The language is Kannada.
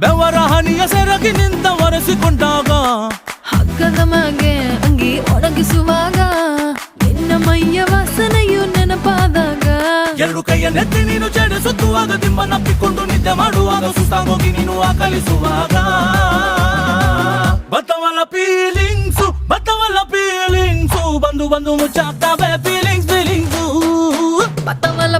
ಬೆವರ ಹನಿಯ ಸೆರಗಿ ನಿಂತ ಒರೆಸಿಕೊಂಡಾಗ ಹಗ್ಗದ ಮ್ಯಾಗೆ ಅಂಗಿ ಒಣಗಿಸುವಾಗ ನಿನ್ನ ಮೈಯ ವಾಸನೆಯು ನೆನಪಾದಾಗ ಎರಡು ಕೈಯ ನೆತ್ತಿ ನೀನು ಜಡಿಸುತ್ತುವಾಗ ದಿಮ್ಮನಪ್ಪಿಕೊಂಡು ನಿದ್ದೆ ಮಾಡುವಾಗ ಸುಸ್ತಾಗೋಗಿ ನೀನು ಆಕಲಿಸುವಾಗ ಬತ್ತವಲ್ಲ ಫೀಲಿಂಗ್ಸು ಬಂದು ಮುಚ್ಚಾಗ್ತಾವೆ ಫೀಲಿಂಗ್ಸು ಬತ್ತವಲ್ಲ